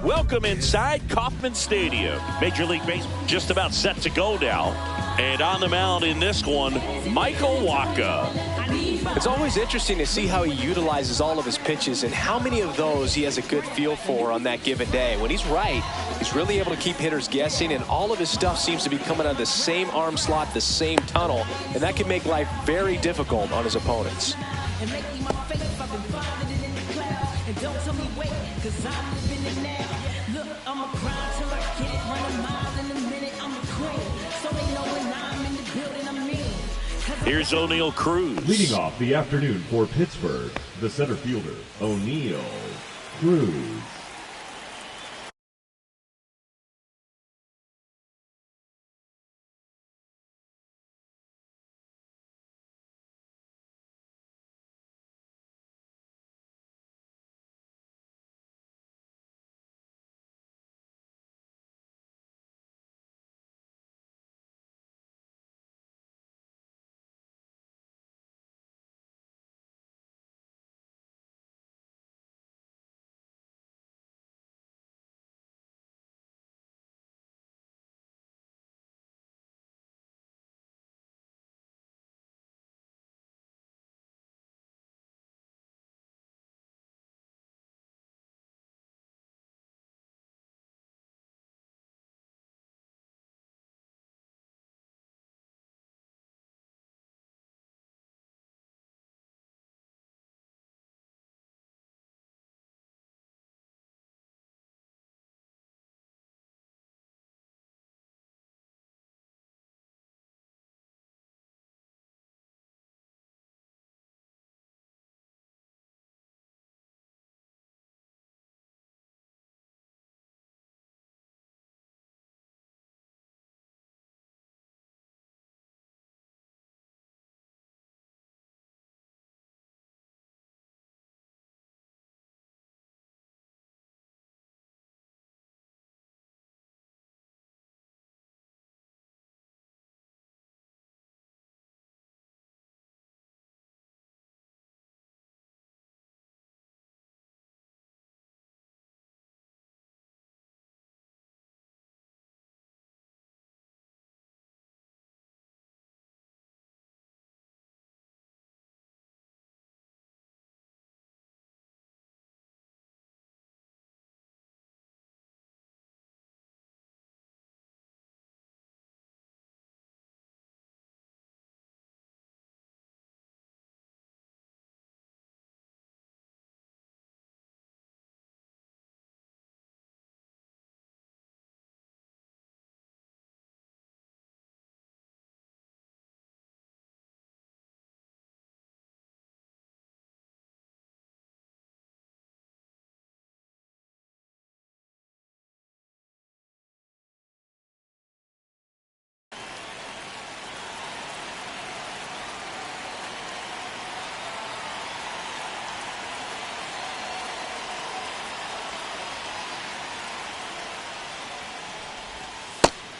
Welcome inside Kauffman Stadium. Major League Baseball just about set to go now. And on the mound in this one, Michael Wacha. It's always interesting to see how he utilizes all of his pitches and how many of those he has a good feel for on that given day. When he's right, he's really able to keep hitters guessing, and all of his stuff seems to be coming out of the same arm slot, the same tunnel, and that can make life very difficult on his opponents. Here's O'Neal Cruz. Leading off the afternoon for Pittsburgh, the center fielder, O'Neal Cruz.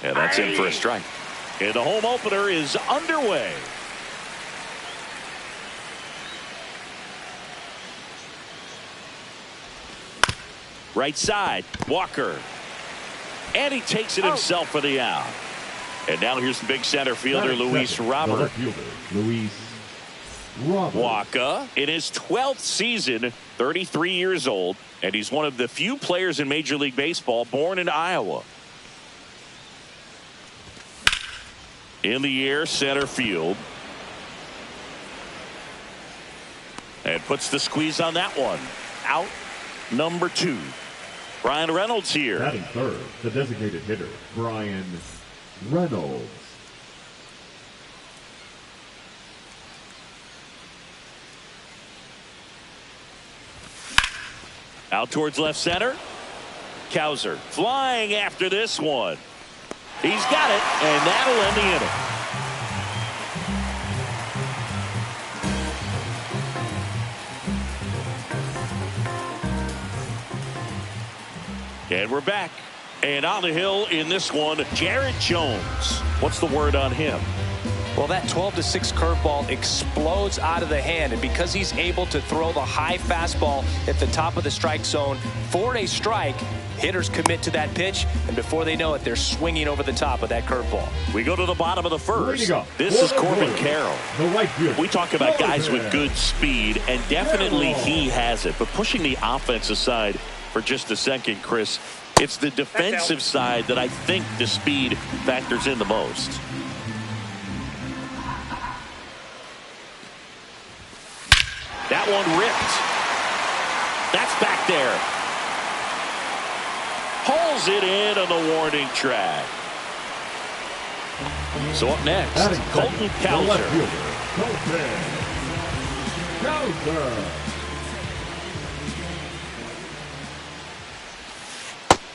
And that's in for a strike. And the home opener is underway. Right side, Walker. And he takes it himself for the out. And now here's the big center fielder, Luis Robert. Wacha in his 12th season, 33 years old, and he's one of the few players in Major League Baseball born in Iowa. In the air, center field. And puts the squeeze on that one. Out number 2. Brian Reynolds here. Batting third, the designated hitter, Brian Reynolds. Out towards left center. Cowser flying after this one. He's got it, and that'll end the inning. And we're back. And on the hill in this one, Jared Jones. What's the word on him? Well, that 12-6 curveball explodes out of the hand, and because he's able to throw the high fastball at the top of the strike zone for a strike, hitters commit to that pitch, and before they know it, they're swinging over the top of that curveball. We go to the bottom of the first. This is Corbin Carroll. We talk about guys with good speed, and definitely he has it. But pushing the offense aside for just a second, Chris, it's the defensive side that I think the speed factors in the most. That one ripped. That's back there. Pulls it in on the warning track. So up next, Colton Cowser.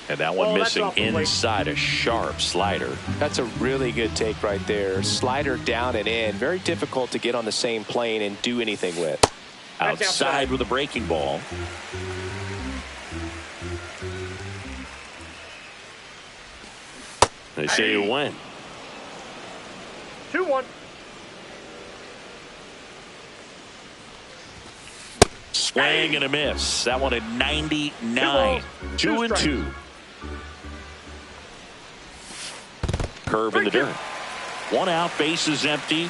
And that one missing inside a sharp slider. That's a really good take right there. Slider down and in. Very difficult to get on the same plane and do anything with. Outside with a breaking ball. They say you win. 2-1. Swing and a miss. That one at 99. 2-2. Curve in the dirt. One out, bases empty.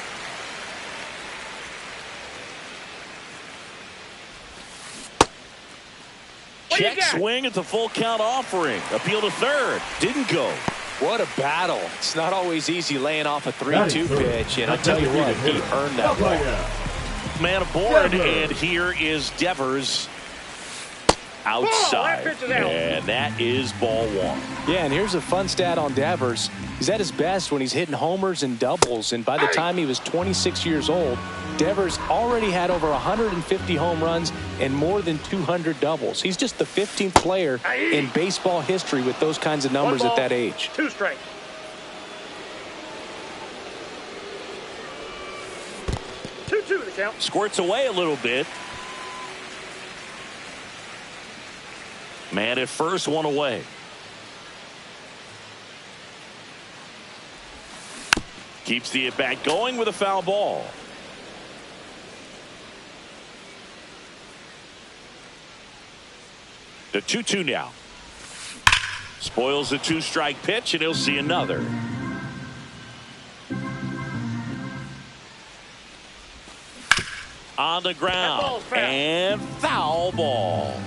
Check swing at the full count offering. Appeal to third. Didn't go. What a battle. It's not always easy laying off a 3-2 pitch, and I'll tell you what, he earned that ball. Man aboard, and here is Devers outside. And that is ball one. Yeah, and here's a fun stat on Devers. He's at his best when he's hitting homers and doubles, and by the time he was 26 years old, Devers already had over 150 home runs and more than 200 doubles. He's just the 15th player in baseball history with those kinds of numbers at that age. 2 strikes. The count. Squirts away a little bit. Man at first, one away. Keeps the at-bat going with a foul ball. The 2-2 now. Spoils the 2-strike pitch, and he'll see another. On the ground, and foul ball.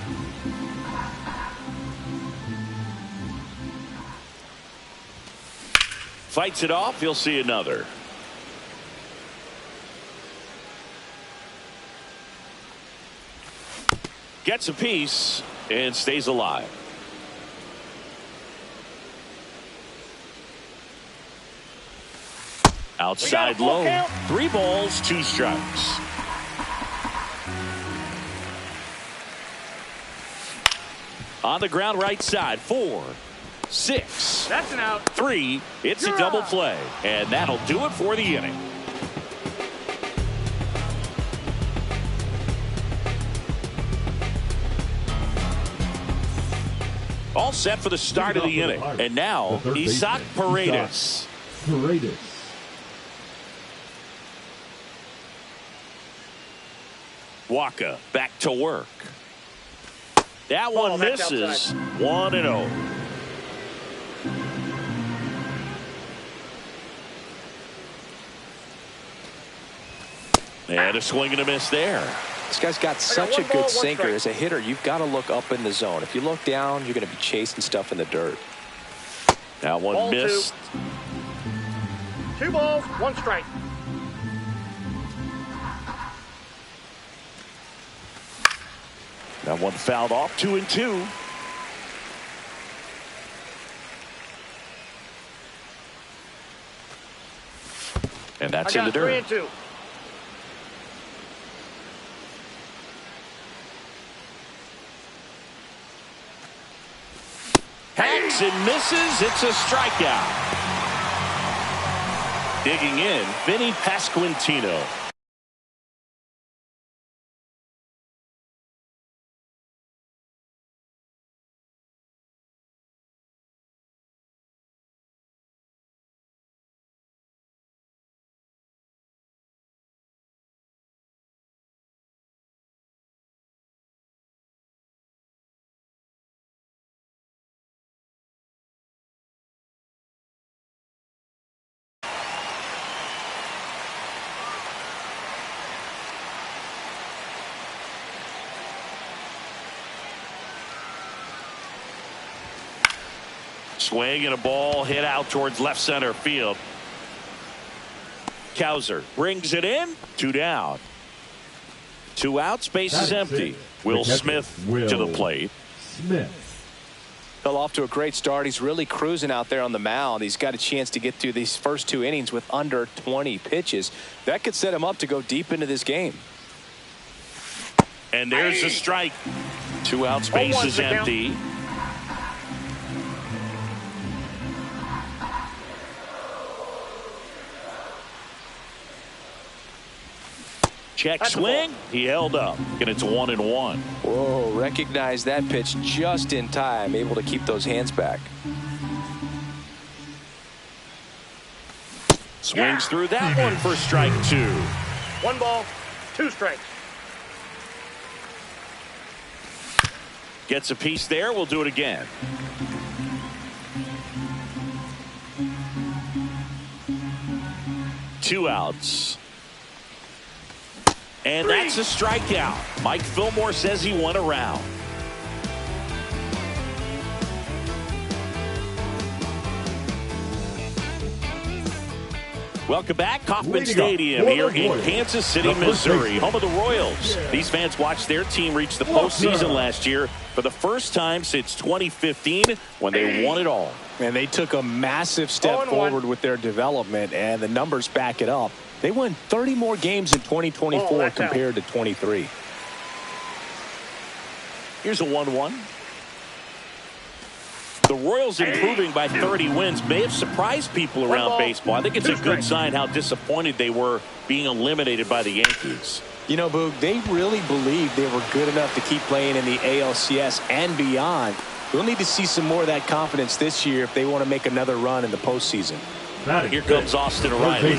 Fights it off, he'll see another. Gets a piece and stays alive. Outside low. 3 balls, 2 strikes. On the ground, right side. 4, 6. That's an out. 3. It's a double play. And that'll do it for the inning. All set for the start of the inning. And now, Isaac Paredes. Waka back to work. That one misses. 1-0. And a swing and a miss there. This guy's got such a good sinker. As a hitter, you've got to look up in the zone. If you look down, you're going to be chasing stuff in the dirt. That one missed. 2 balls, 1 strike. That one fouled off. 2-2. And that's in the dirt. 3-2. Hacks and misses. It's a strikeout. Digging in, Vinny Pasquantino. Swing and a ball hit out towards left center field. Cowser brings it in. 2 down. 2 outs. Base is empty. Will Smith to the plate. Fell off to a great start. He's really cruising out there on the mound. He's got a chance to get through these first 2 innings with under 20 pitches. That could set him up to go deep into this game. And there's a strike. 2 outs. Base is empty. Check swing. He held up. And it's 1-1. Whoa, recognize that pitch just in time. Able to keep those hands back. Swings through that one for strike 2. 1 ball, 2 strikes. Gets a piece there. We'll do it again. Two outs. And that's a strikeout. Mike Fillmore says he won a round. Welcome back. Kauffman Stadium here in Kansas City, Missouri, home of the Royals. These fans watched their team reach the postseason last year for the first time since 2015 when they won it all. And they took a massive step forward with their development, and the numbers back it up. They won 30 more games in 2024 compared to 23. Here's a 1-1. The Royals improving by 30 wins may have surprised people around baseball. I think it's a good sign how disappointed they were being eliminated by the Yankees. You know, Boog, they really believed they were good enough to keep playing in the ALCS and beyond. We'll need to see some more of that confidence this year if they want to make another run in the postseason. Here comes Austin Riley.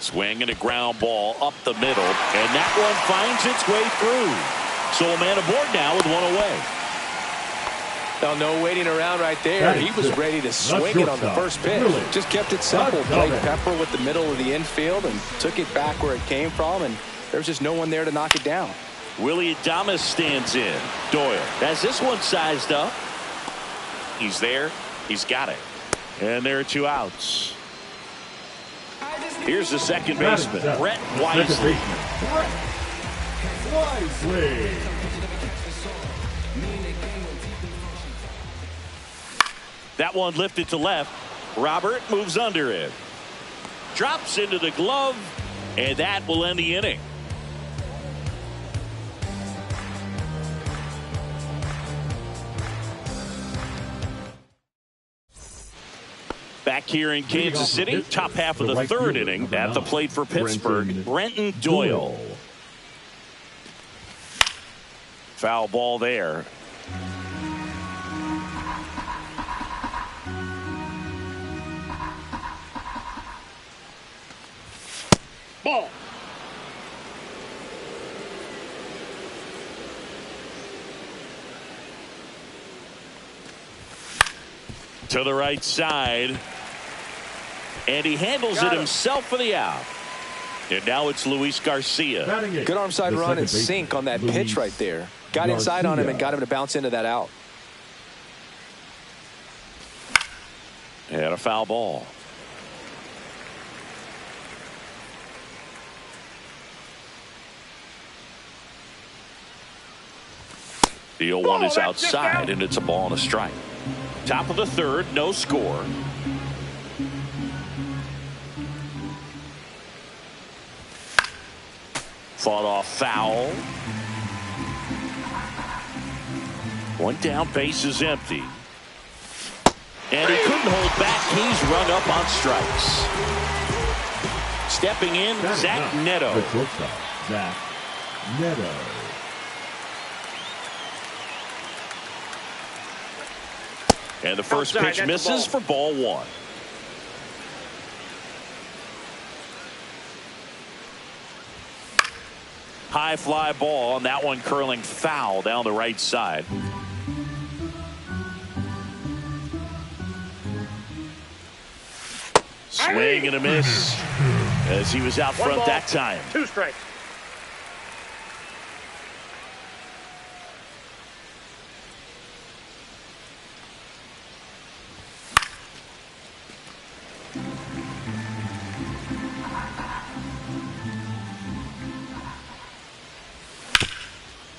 Swing and a ground ball up the middle, and that one finds its way through. So a man aboard now with 1 away. Well, no waiting around right there. He was ready to swing it on the first pitch. Just kept it simple. Played pepper with the middle of the infield and took it back where it came from, and there's just no one there to knock it down. Willie Adames stands in. Doyle has this one sized up. He's there. He's got it. And there are 2 outs. Here's the second baseman, Brett Wisely. That one lifted to left. Robert moves under it. Drops into the glove, and that will end the inning. Back here in Kansas City, top half of the 3rd inning, at the plate for Pittsburgh, Brenton Doyle. Foul ball there. Ball. To the right side. And he handles it himself for the out. And now it's Luis Garcia. Good arm side run and sink on that pitch right there. Got inside on him and got him to bounce into that out. And a foul ball. The 0-1 is outside, and it's a ball and a strike. Top of the 3rd, no score. Fought off foul. 1 down, base is empty. And he couldn't hold back. He's rung up on strikes. Stepping in, Zach Neto. Zach Neto. And the first pitch misses for ball 1. High fly ball, and that one curling foul down the right side. Swing and a miss as he was out front that time. 2 strikes.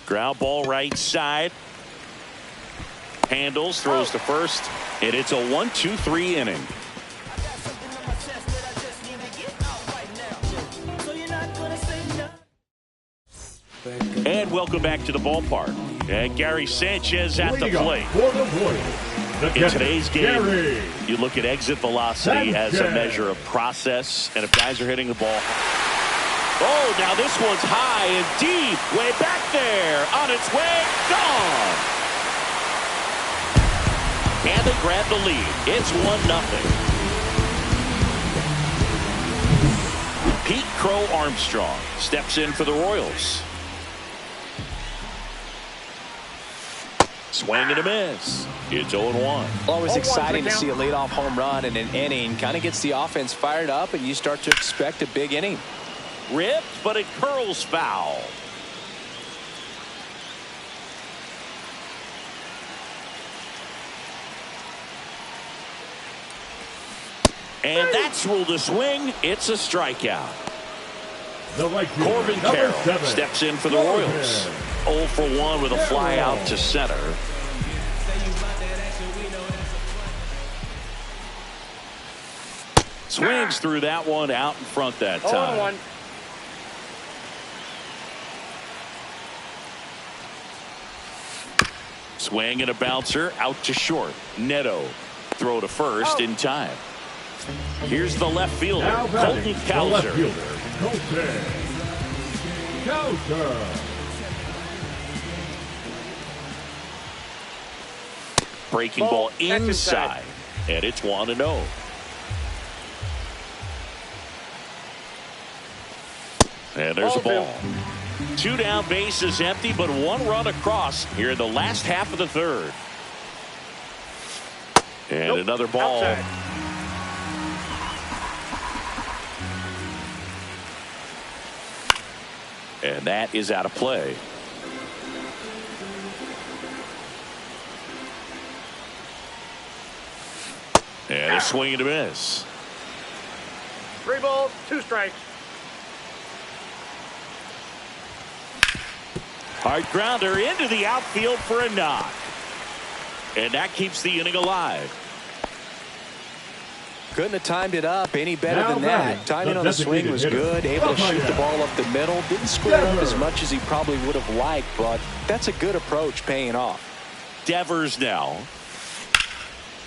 Ground ball right side. Handles, throws to first, and it's a 1-2-3 inning. And welcome back to the ballpark. And Gary Sanchez at the plate. In today's game, you look at exit velocity as a measure of process, and if guys are hitting the ball. Oh, now this one's high and deep, way back there, on its way, gone. And they grab the lead. It's 1-0. Pete Crow Armstrong steps in for the Royals. Swing and a miss. It's 0-1. Always exciting to see a leadoff home run in an inning. Kind of gets the offense fired up, and you start to expect a big inning. Ripped, but it curls foul. And that's ruled a swing. It's a strikeout. Corbin Carroll steps in for the Royals. 0 for 1 with a fly out to center. Swings through that one out in front that time. 0-1. Swing and a bouncer out to short. Neto throw to first in time. Here's the left fielder, Colton Cowser. Breaking ball inside, and it's 1-0. And there's a ball. 2 down, bases empty, but 1 run across here in the last half of the third. And another ball. Outside. And that is out of play. And a swing and a miss. 3 balls, 2 strikes. Hard grounder into the outfield for a knock. And that keeps the inning alive. Couldn't have timed it up any better than that. Timing on the swing was good. Able to shoot the ball up the middle. Didn't square up as much as he probably would have liked, but that's a good approach paying off. Devers now.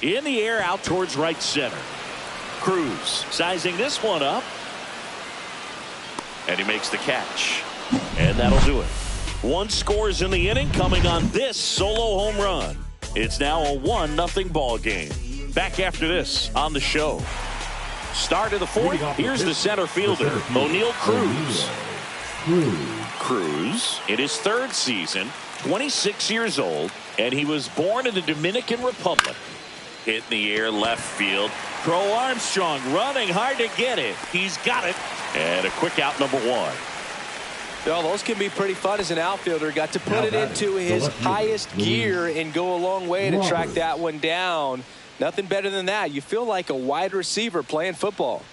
In the air out towards right center. Cruz sizing this one up. And he makes the catch. And that'll do it. 1 scores in the inning coming on this solo home run. It's now a 1-0 ball game. Back after this on the show. Start of the 4th. Here's the center fielder, O'Neal Cruz. Cruz in his 3rd season, 26 years old, and he was born in the Dominican Republic. Hit in the air left field. Crow Armstrong running hard to get it. He's got it. And a quick out, number 1. Well, those can be pretty fun as an outfielder. Got to put it into his highest gear and go a long way to track that one down. Nothing better than that. You feel like a wide receiver playing football.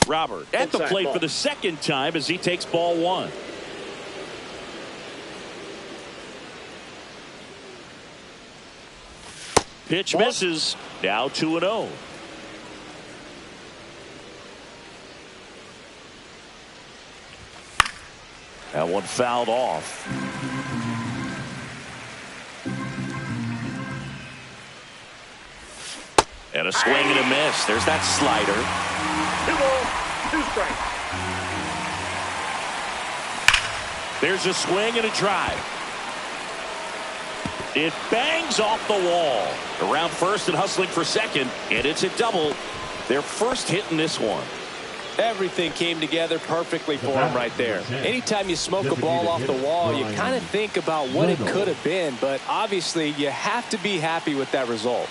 Robert at the plate for the 2nd time as he takes ball 1. Pitch misses. Now 2-0. That one fouled off. And a swing and a miss. There's that slider. 2 balls, 2 strikes. There's a swing and a drive. It bangs off the wall. Around first and hustling for second, and it's a double. Their first hit in this one. Everything came together perfectly for him right there. Anytime you smoke a ball off the wall, you kind of think about what it could have been, but obviously you have to be happy with that result.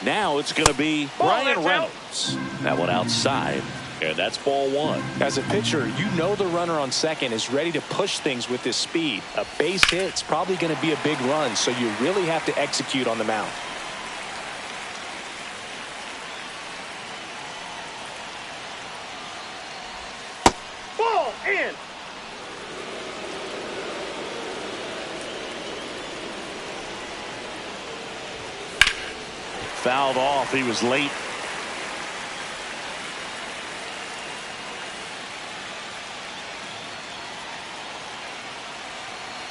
Now it's going to be Brian Reynolds. That one outside, and that's ball 1. As a pitcher, you know the runner on second is ready to push things with his speed. A base hit's probably going to be a big run, so you really have to execute on the mound. Fouled off. He was late.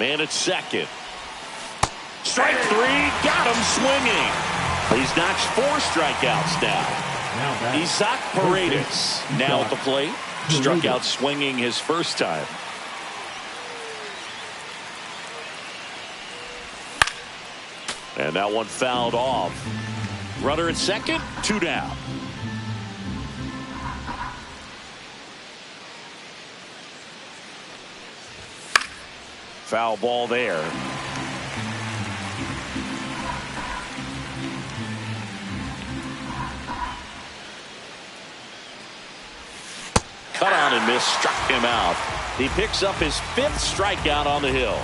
Man at second. Strike three. Got him swinging. He's notched 4 strikeouts now. Isaac Paredes now at the plate. Struck out swinging his first time. And that one fouled off. Runner at second, 2 down. Foul ball there. Cut on and miss, struck him out. He picks up his 5th strikeout on the hill.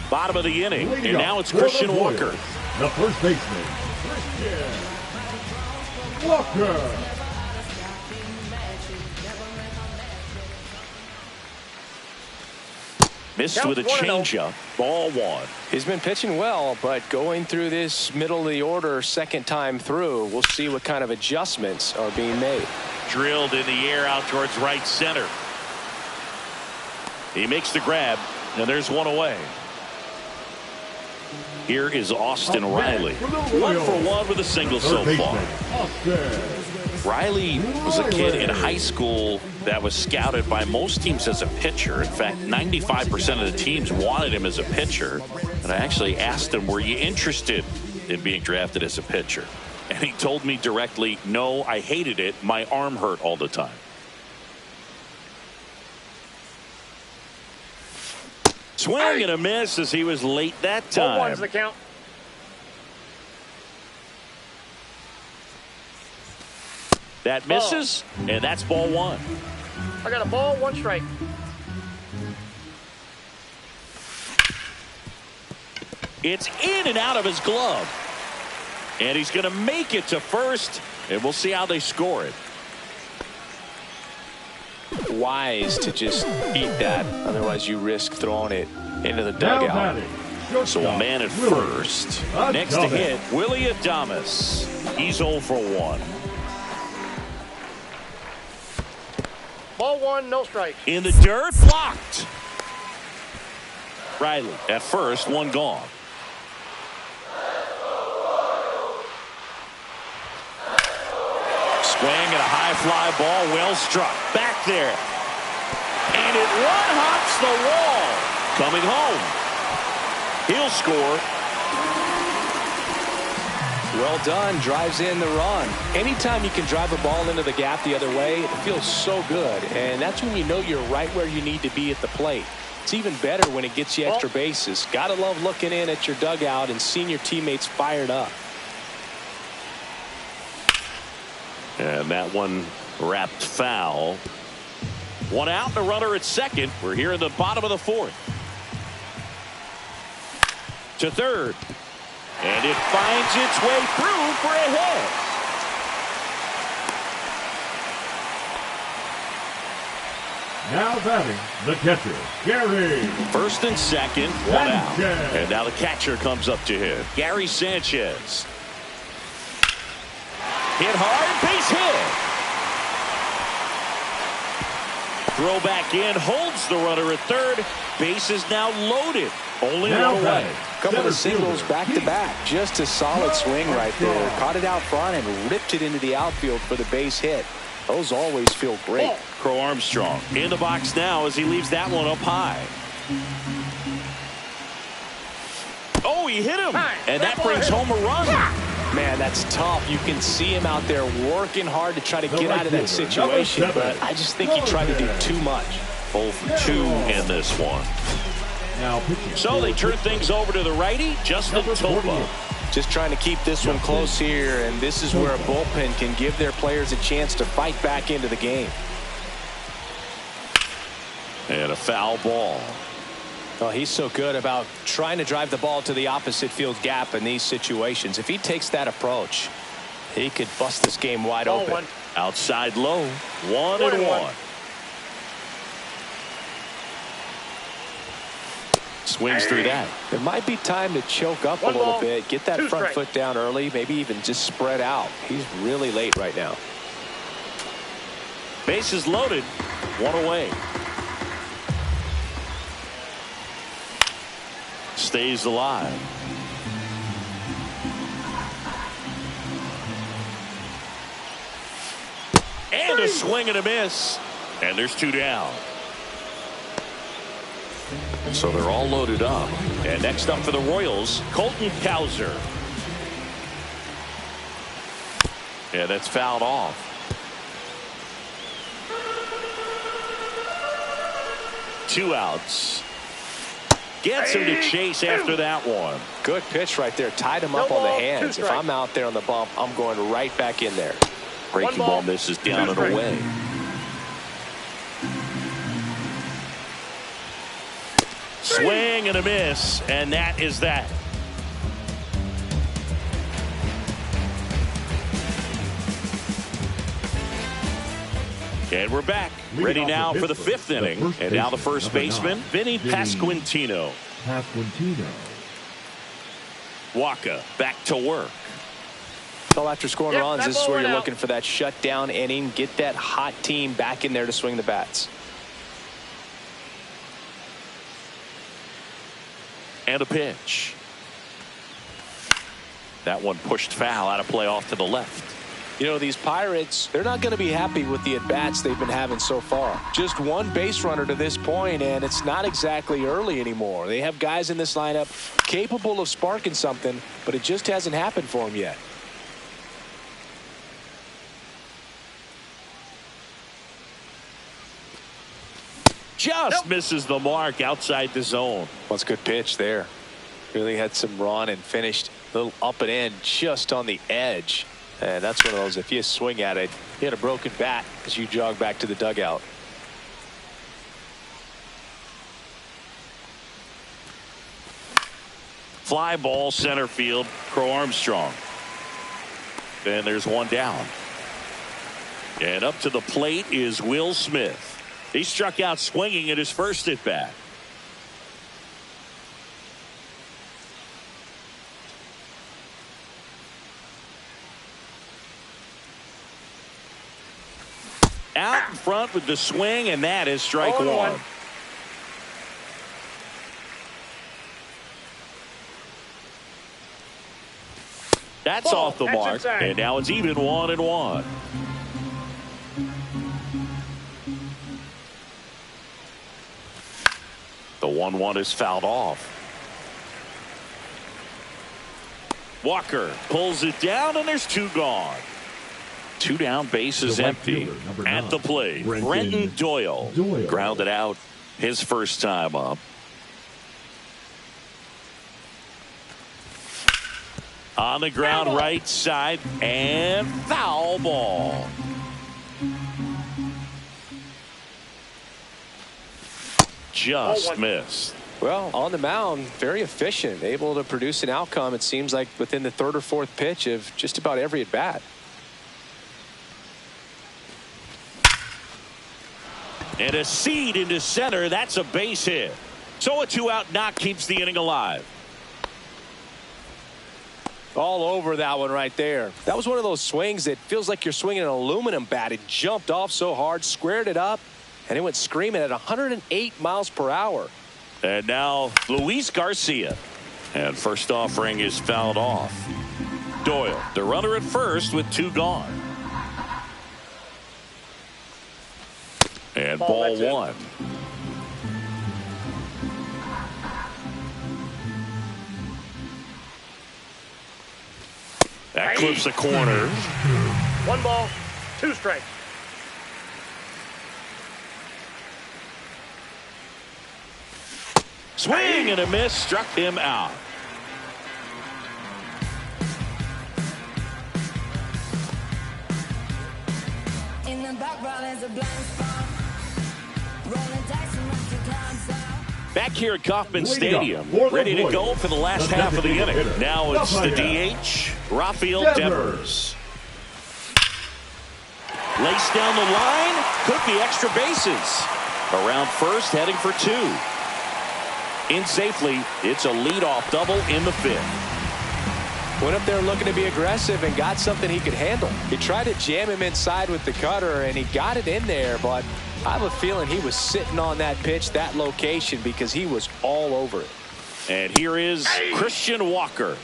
Bottom of the inning, and now it's Christian Walker. The first baseman, Christian Walker. Missed with a changeup. Ball 1. He's been pitching well, but going through this middle of the order second time through, we'll see what kind of adjustments are being made. Drilled in the air out towards right center. He makes the grab, and there's one away. Here is Austin Riley. 1 for 1 with a single so far. Riley was a kid in high school that was scouted by most teams as a pitcher. In fact, 95% of the teams wanted him as a pitcher. And I actually asked him, were you interested in being drafted as a pitcher? And he told me directly, no, I hated it. My arm hurt all the time. Swing and a miss as he was late that time. 1's the count. That misses, and that's ball 1. I got a ball, 1 strike. It's in and out of his glove. And he's going to make it to first, and we'll see how they score it. Wise to just eat that, otherwise you risk throwing it into the dugout. So a man at first. Next to hit, Willie Adames. He's 0 for 1. Ball 1, no strike. In the dirt, blocked. Riley at first, 1 gone. Swing and a high fly ball, well struck. Back there. And it one-hops the wall. Coming home. He'll score. Well done. Drives in the run. Anytime you can drive a ball into the gap the other way, it feels so good. And that's when you know you're right where you need to be at the plate. It's even better when it gets you extra bases. Gotta love looking in at your dugout and seeing your teammates fired up. And that one wrapped foul. 1 out and a runner at second. We're here in the bottom of the 4th. To third. And it finds its way through for a hit. Now batting, the catcher, Gary. First and second, 1 out. And now the catcher comes up to hit. Gary Sanchez. Hit hard, base hit. Throw back in, holds the runner at third. Base is now loaded. Only 1 away. Couple of singles back to back. Just a solid swing right there. Caught it out front and ripped it into the outfield for the base hit. Those always feel great. Crow Armstrong in the box now as he leaves that one up high. Oh, he hit him. And that brings home a run. Man, that's tough. You can see him out there working hard to try to get out of that situation, but I just think he tried to do too much. 0 for 2 in this one. So they turn things over to the righty, Justin Topa. Just trying to keep this one close here, and this is where a bullpen can give their players a chance to fight back into the game. And a foul ball. Well, he's so good about trying to drive the ball to the opposite field gap in these situations. If he takes that approach, he could bust this game wide open. Outside low, 1-1. swings through that. It might be time to choke up a little bit, get that front foot down early, maybe even just spread out. He's really late right now. Bases loaded, one away. Stays alive. And a swing and a miss. And there's two down. So they're all loaded up. And next up for the Royals, Colton Cowser. Yeah, that's fouled off. Two outs. Gets him to chase after that one. Good pitch right there. Tied him up on the hands. If I'm out there on the bump, I'm going right back in there. Breaking ball misses down and away. Swing and a miss, and that is that. And we're back, ready now for the fifth inning. And now the first baseman, Vinny Pasquantino. Waka back to work. So after scoring runs, this is where you're looking for that shutdown inning. Get that hot team back in there to swing the bats. And a pitch. That one pushed foul, out of play off to the left. You know, these Pirates, they're not going to be happy with the at-bats they've been having so far. Just one base runner to this point, and it's not exactly early anymore. They have guys in this lineup capable of sparking something, but it just hasn't happened for them yet. Just misses the mark outside the zone. What's a good pitch there. Really had some run and finished a little up and in just on the edge. And that's one of those, if you swing at it, you hit a broken bat as you jog back to the dugout. Fly ball center field, Crow Armstrong. And there's one down. And up to the plate is Will Smith. He struck out swinging at his first at bat. Out in front with the swing, and that is strike one. That's off the mark, and now it's even 1-1. The 1-1 is fouled off. Walker pulls it down, and there's two gone. Two down, bases empty. At the plate, Brenton Doyle grounded out his first time up. On the ground, right side, and foul ball. Just missed. Well, on the mound, very efficient, able to produce an outcome, it seems like, within the third or fourth pitch of just about every at bat. And a seed into center. That's a base hit. So a two-out knock keeps the inning alive. All over that one right there. That was one of those swings that feels like you're swinging an aluminum bat. It jumped off so hard, squared it up, and it went screaming at 108 miles per hour. And now Luis Garcia. And first offering is fouled off. Doyle, the runner at first with two gone. And ball one. That clips the corner. 1 ball, 2 strikes. Swing and a miss, struck him out. In the background is a blind spot. Rolling dice and rock your clouds out. Back here at Kauffman Stadium, ready to go for the last half of the inning. Now it's the DH, Rafael Devers. Laced down the line, could be extra bases. Around first, heading for two. In safely, it's a leadoff double in the 5th. Went up there looking to be aggressive and got something he could handle. He tried to jam him inside with the cutter, and he got it in there, but I have a feeling he was sitting on that pitch, that location, because he was all over it. And here is Christian Walker.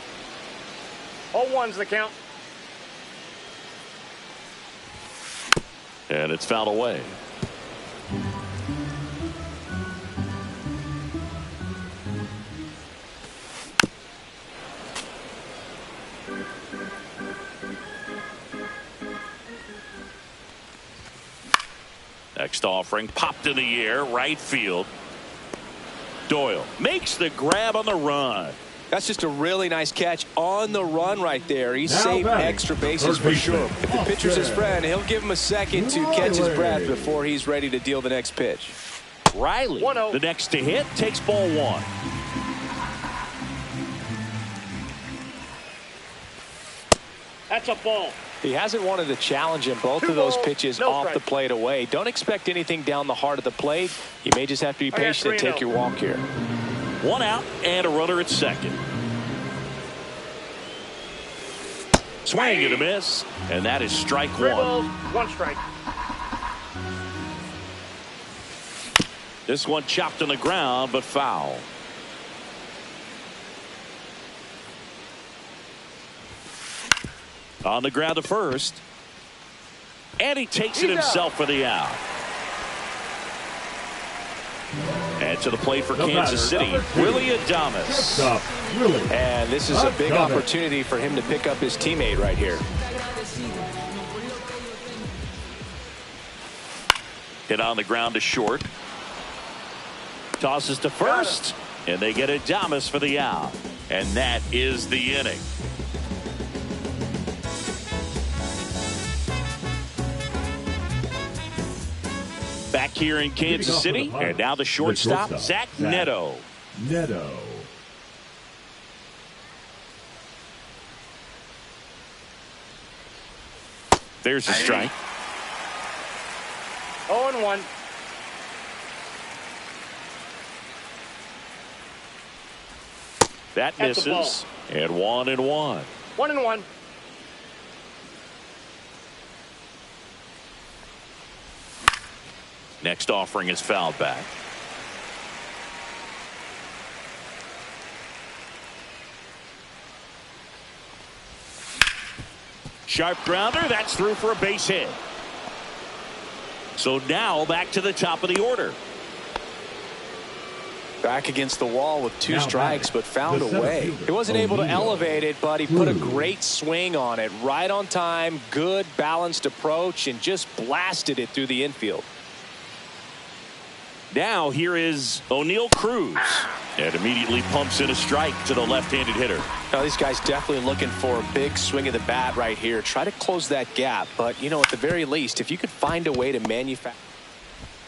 0-1's the count. And it's fouled away. Next offering popped in the air, right field. Doyle makes the grab on the run. That's just a really nice catch on the run right there. He's saved extra bases for sure. If the pitcher's his friend, he'll give him a second to catch his breath before he's ready to deal the next pitch. Riley, the next to hit, takes ball 1. That's a ball. He hasn't wanted to challenge him. Both of those pitches off the plate away. Don't expect anything down the heart of the plate. You may just have to be patient and take your walk here. 1 out and a runner at second. Swing and a miss, and that is strike 1. 3 balls, 1 strike. This one chopped on the ground, but foul. On the ground to first. And he takes it himself for the out. And to the plate for Kansas City, Willie Adames. And this is a big opportunity for him to pick up his teammate right here. Hit on the ground to short. Tosses to first. And they get Adames for the out. And that is the inning. Back here in Kansas City, and now the shortstop, Zach Neto. There's a strike. 0-1. That misses. And 1-1. 1-1. Next offering is fouled back. Sharp grounder. That's through for a base hit. So now back to the top of the order. Back against the wall with 2 strikes, but found a way. He wasn't able to elevate it, but he put a great swing on it. Right on time, good balanced approach, and just blasted it through the infield. Now here is O'Neal Cruz, and immediately pumps in a strike to the left-handed hitter. Now these guys definitely looking for a big swing of the bat right here. Try to close that gap, but you know, at the very least, if you could find a way to manufacture.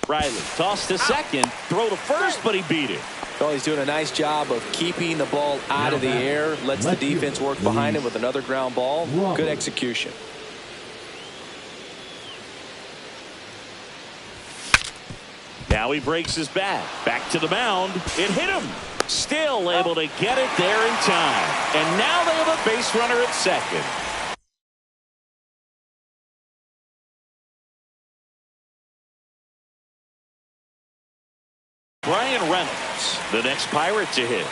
Riley tossed to second, throw to first, but he beat it. Well, he's doing a nice job of keeping the ball out of the air, lets the defense work behind him with another ground ball. Good execution. Now he breaks his bat. Back to the mound. It hit him. Still able to get it there in time. And now they have a base runner at second. Brian Reynolds, the next Pirate to hit.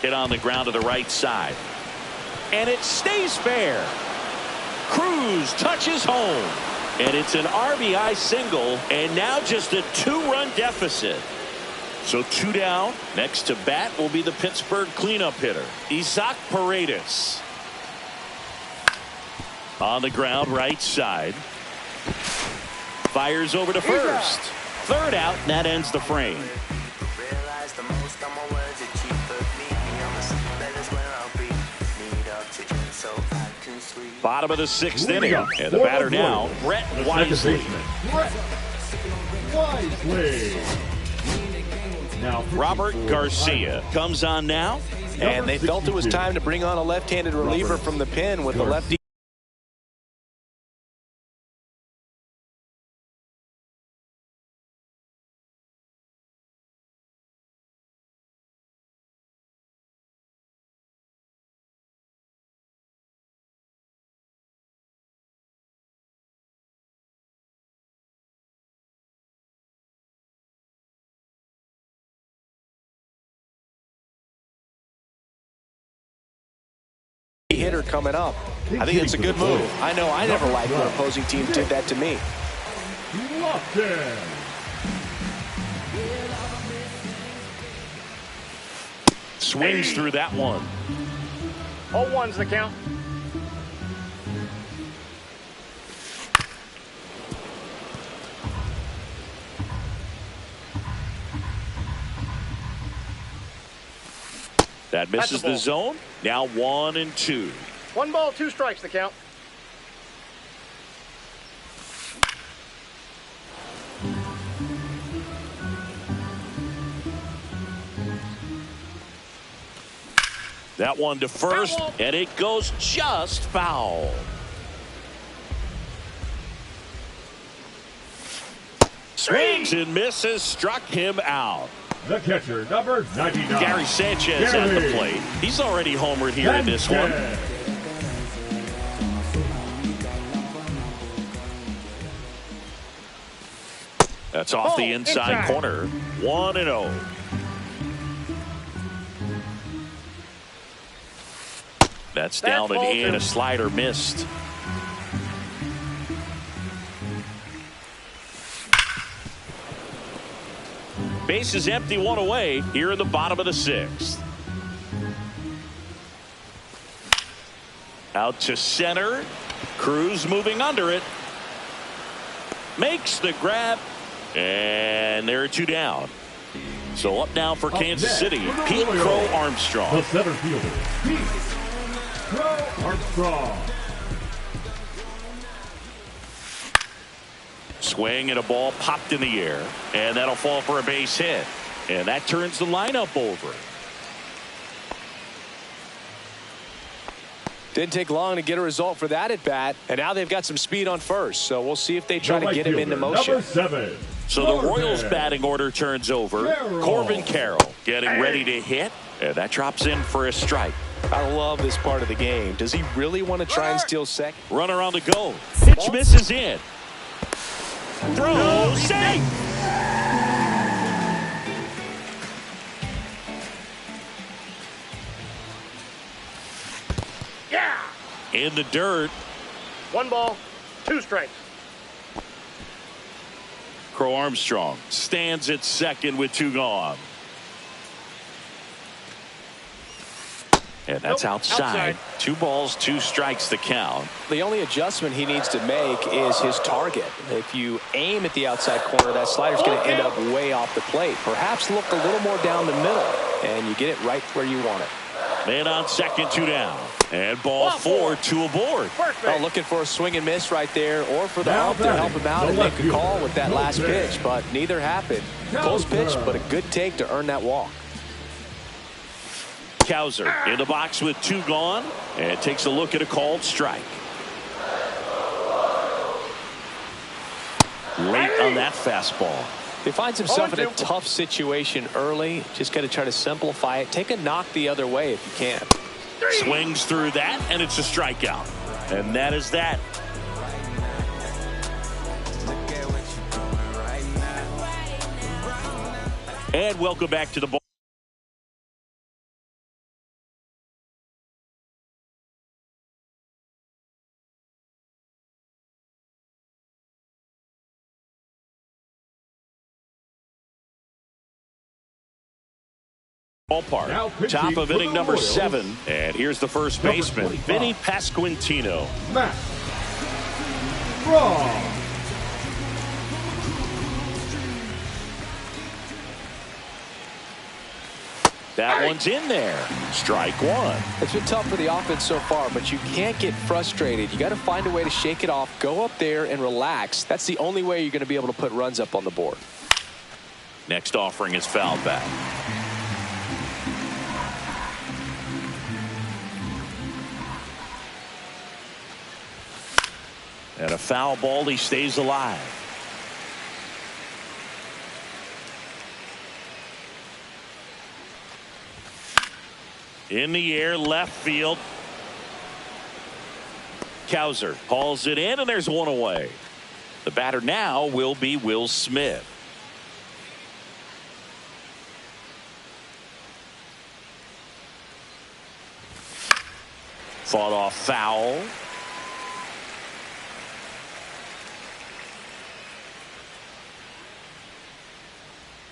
Hit on the ground to the right side. And it stays fair. Cruz touches home. And it's an RBI single. And now just a 2-run deficit. So 2 down. Next to bat will be the Pittsburgh cleanup hitter, Isaac Paredes. On the ground, right side. Fires over to first. 3rd out, and that ends the frame. Bottom of the 6th inning, and the batter now, Brett Wisely. Robert Garcia comes on now. And they felt it was time to bring on a left-handed reliever from the pen with the lefty. hitter coming up. I think it's a good move. I know I never liked when opposing teams did that to me. Swings through that one. 0-1's the count. That misses the zone. Now 1-2. 1 ball, 2 strikes the count. That one to first, and it goes just foul. Swings and misses, struck him out. The catcher, number 99. Gary Sanchez at the plate. He's already homered here in this one. That's off the inside corner. 1-0. That's down and in. A slider missed. Base is empty, 1 away here in the bottom of the 6th. Out to center. Cruz moving under it. Makes the grab. And there are 2 down. So up now for Kansas City, Pete Crow Armstrong. The center fielder, Pete Crow Armstrong. Swing and a ball popped in the air, and that'll fall for a base hit. And that turns the lineup over. Didn't take long to get a result for that at bat, and now they've got some speed on first, so we'll see if they try to get him into motion. Number 7. So the Royals batting order turns over. Corbin Carroll getting ready to hit, and that drops in for a strike. I love this part of the game. Does he really want to try and steal second? Runner on the go. Pitch misses in. Throw, safe. Yeah. In the dirt. 1 ball, 2 strikes. Crow Armstrong stands at second with 2 gone. And that's outside. 2 balls, 2 strikes the count. The only adjustment he needs to make is his target. If you aim at the outside corner, that slider's going to end up way off the plate. Perhaps look a little more down the middle, and you get it right where you want it. Man on second, 2 down. And ball 4, 2 aboard. Well, looking for a swing and miss right there, or for the ump to help him out and make a call with that last pitch, but neither happened. Close pitch, but a good take to earn that walk. Cowser in the box with 2 gone, and takes a look at a called strike. Late on that fastball. He finds himself in a tough situation early. Just got to try to simplify it. Take a knock the other way if you can. Swings through that, and it's a strikeout. And that is that. And welcome back to the ball. Ballpark. Top of inning number 7. And here's the first baseman, Vinny Pasquantino. Matt Braun. That one's in there. Strike 1. It's been tough for the offense so far, but you can't get frustrated. You got to find a way to shake it off, go up there and relax. That's the only way you're going to be able to put runs up on the board. Next offering is fouled back. And a foul ball, he stays alive. In the air, left field. Cowser hauls it in, and there's 1 away. The batter now will be Will Smith. Fought off foul.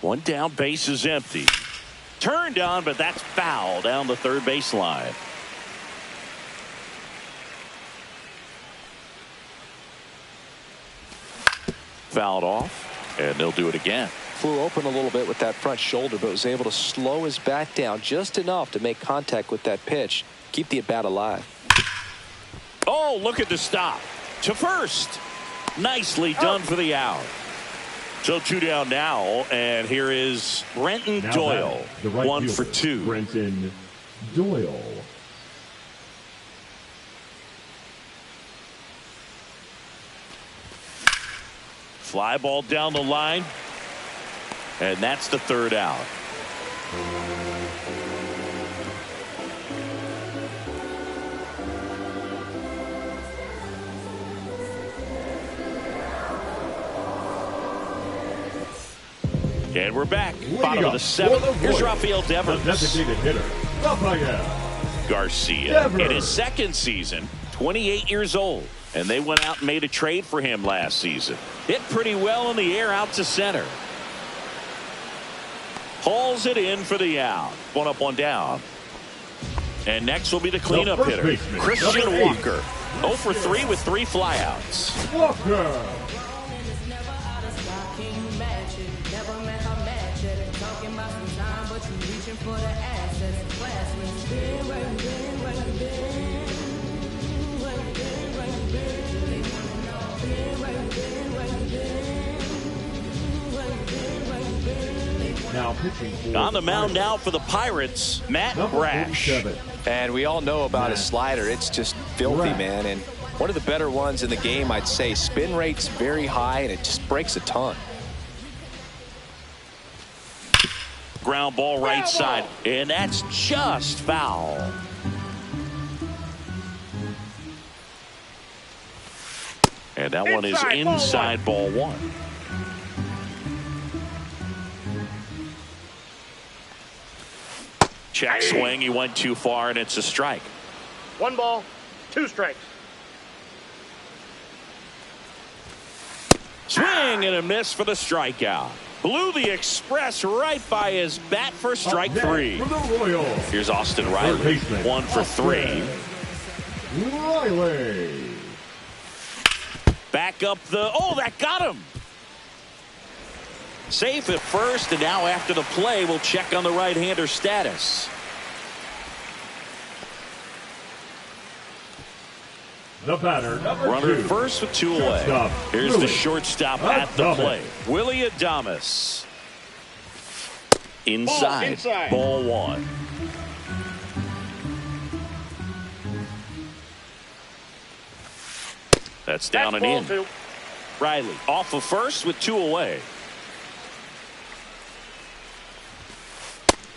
One down, base is empty. Turned on, but that's foul down the third baseline. Fouled off, and they'll do it again. Flew open a little bit with that front shoulder, but was able to slow his bat down just enough to make contact with that pitch. Keep the at-bat alive. Oh, look at the stop. To first. Nicely done for the out. So 2 down now, and here is Brenton Doyle. Right 1 for 2. Brenton Doyle. Fly ball down the line. And that's the third out. And we're back. Bottom of the 7th. Here's Rafael Devers. The designated hitter, Rafael Garcia Devers. in his second season, 28 years old. And they went out and made a trade for him last season. Hit pretty well in the air out to center. Hauls it in for the out. 1 up, 1 down. And next will be the cleanup hitter, baseman, Christian Walker. 0 for 3 with 3 flyouts. Walker. Now pitching on the mound now for the Pirates, Matt Brash. And we all know about his slider. It's just filthy, man. And one of the better ones in the game, I'd say. Spin rate's very high, and it just breaks a ton. Ground ball right side, and that's just foul. And that one is inside ball 1. Check swing, he went too far, and it's a strike. 1 ball, 2 strikes. Swing and a miss for the strikeout. Blew the express right by his bat for strike 3. Here's Austin Riley, 1 for 3. Riley. Back up the, oh, that got him. Safe at first, and now after the play, we'll check on the right-hander status. The batter, runner at first with 2 away. Here's the shortstop at the plate, Willie Adames. Inside, ball 1. That's down and in. 2. Riley off of first with 2 away.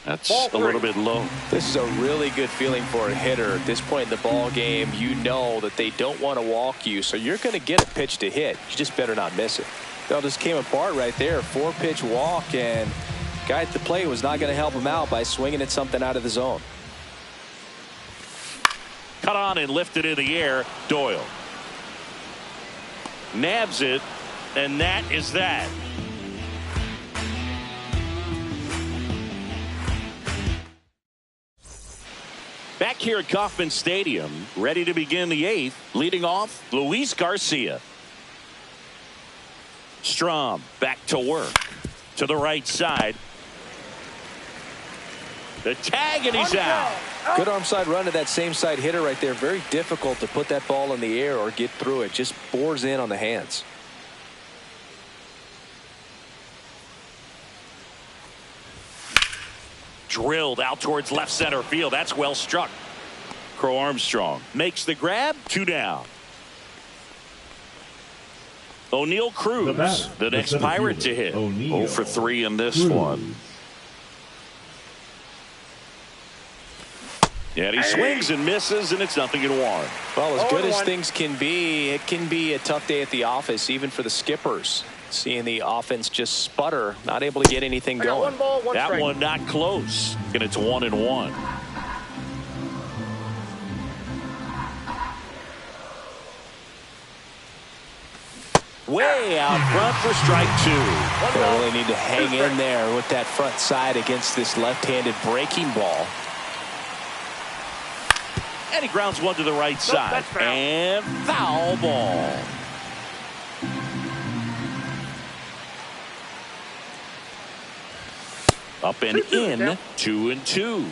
That's a little bit low. This is a really good feeling for a hitter at this point in the ball game. You know that they don't want to walk you, so you're going to get a pitch to hit. You just better not miss it. That just came apart right there. 4-pitch walk, and guy at the plate was not going to help him out by swinging at something out of the zone. Cut on and lifted in the air. Doyle nabs it, and that is that. Back here at Kauffman Stadium, ready to begin the 8th. Leading off, Luis Garcia. Strom back to work. To the right side. The tag, and he's out. Good arm side run to that same side hitter right there. Very difficult to put that ball in the air or get through it. Just bores in on the hands. Drilled out towards left center field. That's well struck. Crow Armstrong makes the grab. 2 down. O'Neill Cruz, the next Pirate to hit. 0 for 3 in this one. Yeah, he swings and misses, and it's 0-1. Well, as good as things can be, it can be a tough day at the office, even for the skippers. Seeing the offense just sputter, not able to get anything going. 1 ball, 1 that strike. one not close, and it's 1-1. way out front for strike two. They really need to hang in there with that front side against this left-handed breaking ball. And he grounds one to the right side. And foul ball. Up and in, 2-2.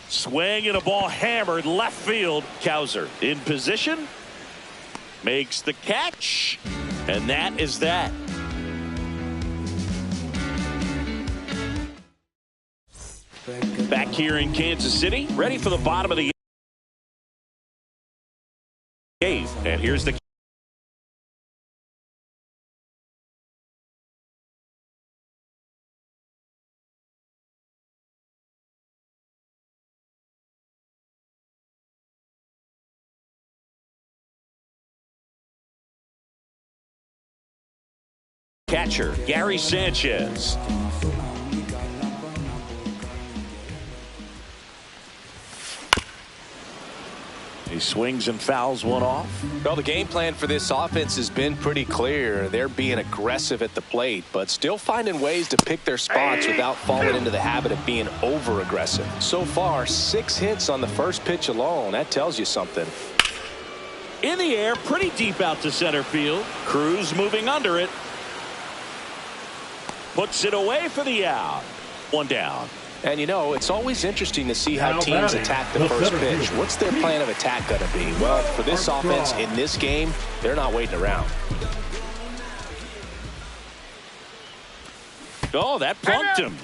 Swing and a ball hammered left field. Cowser in position. Makes the catch. And that is that. Back here in Kansas City, ready for the bottom of the game. And here's the catcher, Gary Sanchez. He swings and fouls one off. Well, the game plan for this offense has been pretty clear. They're being aggressive at the plate, but still finding ways to pick their spots without falling into the habit of being over-aggressive. So far, 6 hits on the first pitch alone. That tells you something. In the air, pretty deep out to center field. Cruz moving under it. Puts it away for the out. One down. And, you know, it's always interesting to see how teams attack the first pitch. What's their plan of attack going to be? Well, for this offense in this game, they're not waiting around. Oh, that plunked him.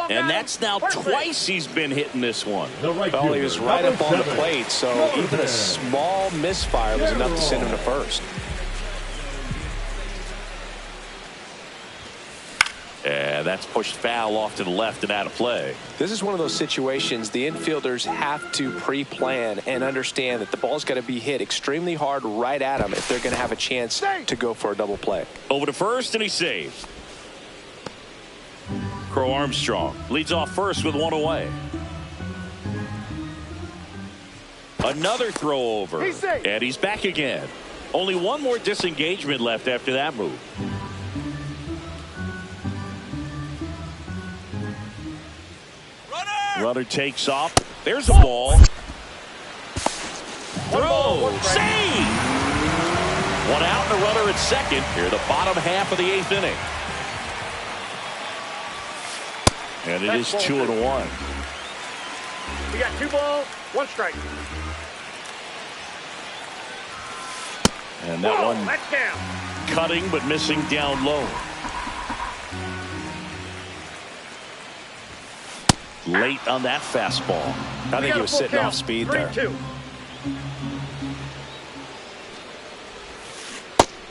And that's now twice he's been hitting this one. Well, he was right up on the plate, so even a small misfire was enough to send him to first. And that's pushed foul off to the left and out of play. This is one of those situations the infielders have to pre-plan and understand that the ball's got to be hit extremely hard right at them if they're going to have a chance to go for a double play. Over to first, and he saves. Crow Armstrong leads off first with one away. Another throw over, and he's back again. Only one more disengagement left after that move. Runner takes off. There's a ball. Throw. Save. One out and a runner at second. Here the bottom half of the 8th inning. And it is 2-1. We got 2 balls, 1 strike. And that one that's down. cutting but missing down low. Late on that fastball. I think he was sitting off speed there. 3-2.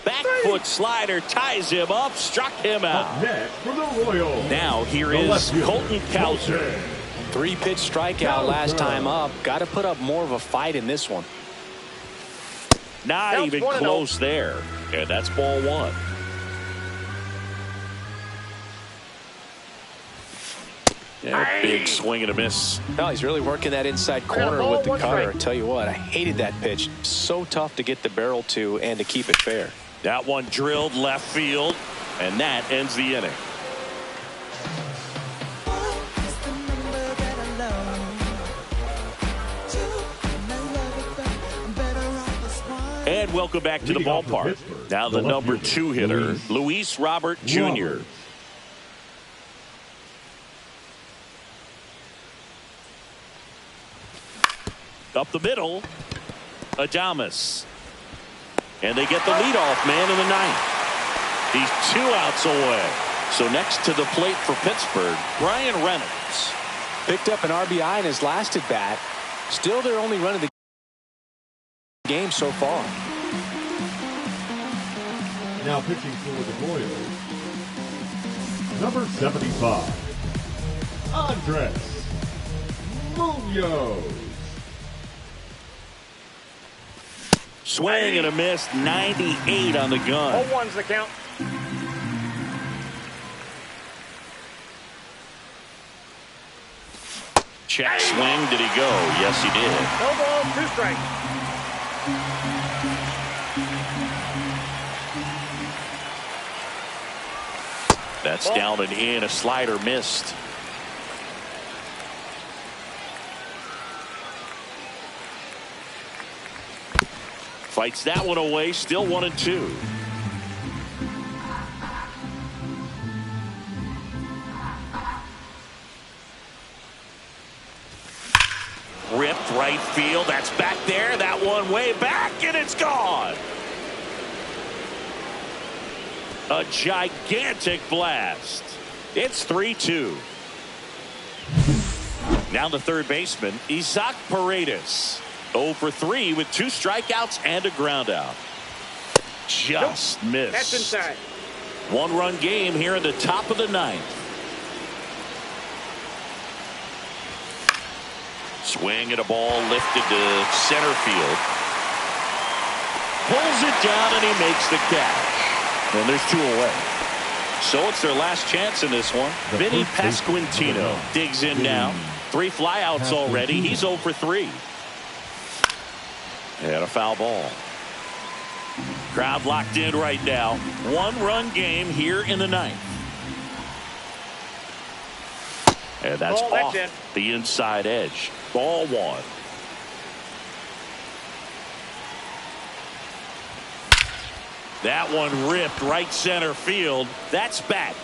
Back foot slider ties him up, struck him out. Next for the Royals. Now here is Colton Cowser. 3-pitch strikeout last time up. Got to put up more of a fight in this one. Not even close there. And that's ball 1. Yeah, big swing and a miss. No, he's really working that inside corner with the cutter. I tell you what, I hated that pitch. So tough to get the barrel to and to keep it fair. That one drilled left field, and that ends the inning. And welcome back to the ballpark. Now the number 2 hitter, Luis Robert Jr. Up the middle, Adames. And they get the leadoff man in the 9th. He's 2 outs away. So next to the plate for Pittsburgh, Brian Reynolds. Picked up an RBI in his last at bat. Still their only run of the game so far. Now pitching for the Royals, number 75, Andres Munoz. Swing and a miss, 98 on the gun. 0-1's the count. Check swing. Did he go? Yes, he did. No ball, 2 strikes. That's down and in. A slider missed. Fights that one away. Still 1-2. Ripped right field. That's back there. That one way back, and it's gone. A gigantic blast. It's 3-2. Now the third baseman, Isaac Paredes. 0 for 3 with 2 strikeouts and a ground out. Just missed. That's inside. 1-run game here in the top of the 9th. Swing at a ball lifted to center field. Pulls it down and he makes the catch. And there's 2 away. So it's their last chance in this one. Vinny Pasquantino digs in now. 3 flyouts already. He's 0 for 3. And a foul ball. Crowd locked in right now. 1-run game here in the 9th. And that's off the inside edge. Ball 1. That one ripped right center field. That's back.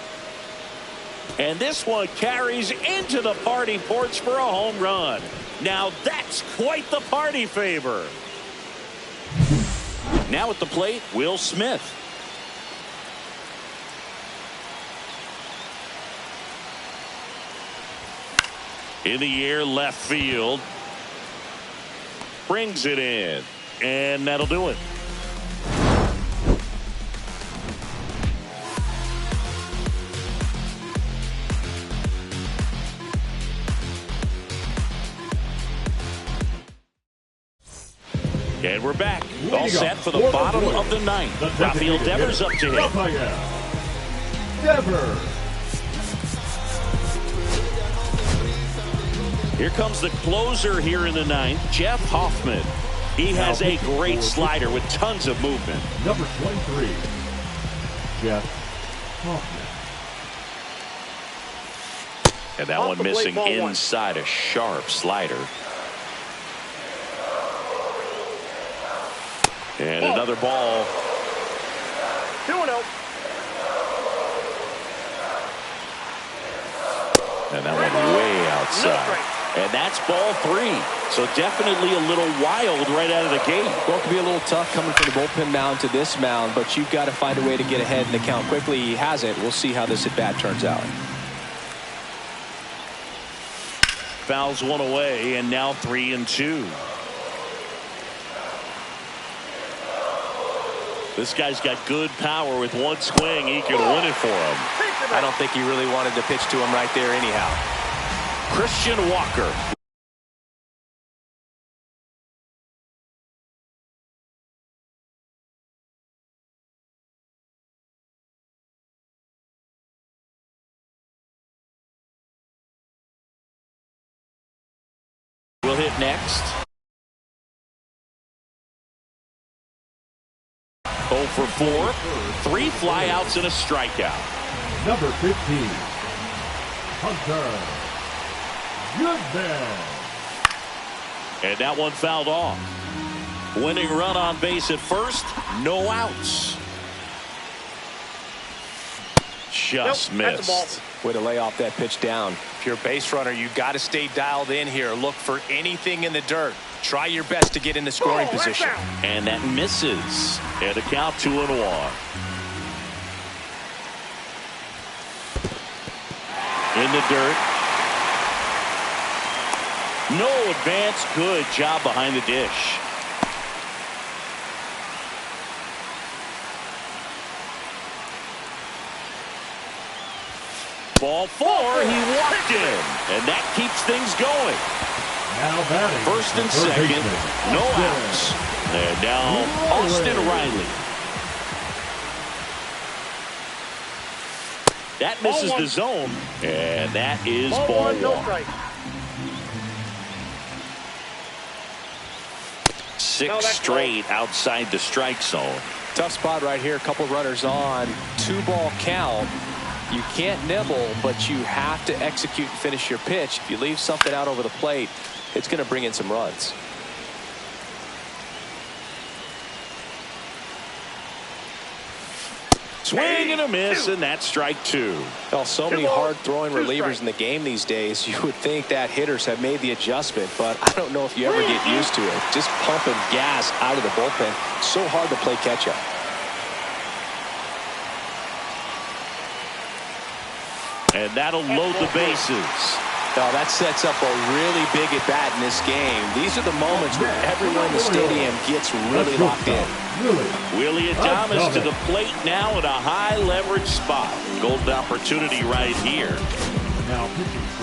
And this one carries into the party porch for a home run. Now that's quite the party favor. Now at the plate, Will Smith. In the air, left field. Brings it in. And that'll do it. And we're back. All set for the bottom of the 9th. Rafael Devers up to hit. Devers. Here comes the closer here in the 9th, Jeff Hoffman. He has a great slider with tons of movement. Number 23, Jeff Hoffman. And that one missing inside, a sharp slider. And another ball. 2-0. And that one way outside. And that's ball 3. So definitely a little wild right out of the gate. Well, it can be a little tough coming from the bullpen mound to this mound, but you've got to find a way to get ahead in the count quickly. He has it. We'll see how this at bat turns out. Fouls one away, and now 3-2. This guy's got good power. With one swing, he can win it for him. I don't think he really wanted to pitch to him right there anyhow. Christian Walker. Will hit next. 0 for 4. 3 flyouts and a strikeout. Number 15, Hunter Goodman. And that one fouled off. Winning run on base at first. No outs. Just missed. Way to lay off that pitch down. If you're a base runner, you've got to stay dialed in here. Look for anything in the dirt. Try your best to get in the scoring position. And that misses. And a count 2-1. In the dirt. No advance. Good job behind the dish. Ball 4. He walked in. And that keeps things going. Now batting. First and second. No outs. And now Austin Riley. That misses the zone. And that is ball 1. 6 straight outside the strike zone. Tough spot right here. A couple runners on. 2-ball count. You can't nibble, but you have to execute and finish your pitch. If you leave something out over the plate, it's going to bring in some runs. Swing and a miss, and that's strike 2. Well, so many hard-throwing relievers in the game these days, you would think that hitters have made the adjustment, but I don't know if you ever get used to it. Just pumping gas out of the bullpen. So hard to play catch-up. And that'll load the bases. Now that sets up a really big at-bat in this game. These are the moments where everyone in the stadium gets really locked in. Willie Adames to the plate now at a high-leverage spot. Golden opportunity right here.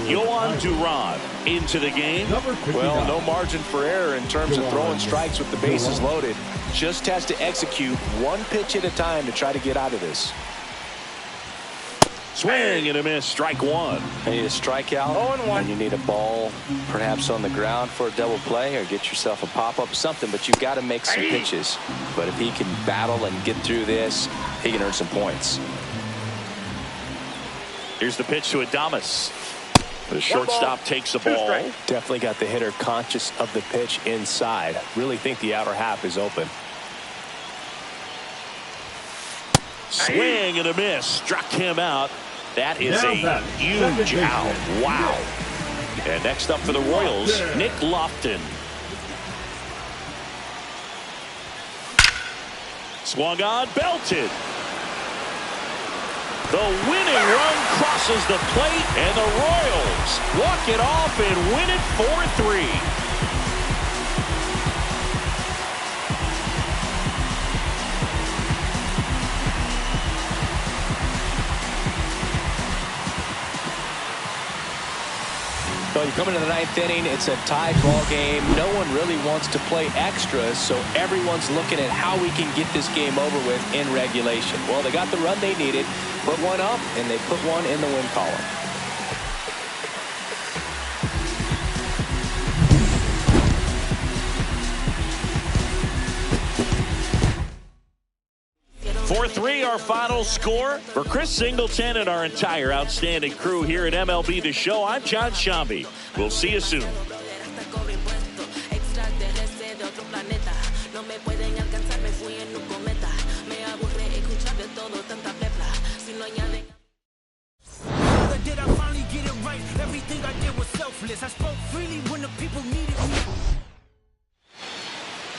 Yohan Duran into the game. Well, no margin for error in terms of throwing strikes with the bases loaded. Just has to execute one pitch at a time to try to get out of this. Swing and a miss, strike 1. You need a strikeout, and you need a ball perhaps on the ground for a double play, or get yourself a pop-up, something, but you've got to make some pitches. But if he can battle and get through this, he can earn some points. Here's the pitch to Adames. The shortstop takes the ball. Definitely got the hitter conscious of the pitch inside. Really think the outer half is open. Swing and a miss, struck him out. That is a huge out. Wow. And next up for the Royals, Nick Lofton. Swung on, belted. The winning run crosses the plate, and the Royals walk it off and win it 4-3. Well, you come into the 9th inning, it's a tied ball game. No one really wants to play extras, so everyone's looking at how we can get this game over with in regulation. Well, they got the run they needed, put one up, and they put one in the win column. Our final score. For Chris Singleton and our entire outstanding crew here at MLB The Show, I'm John Shambi. We'll see you soon.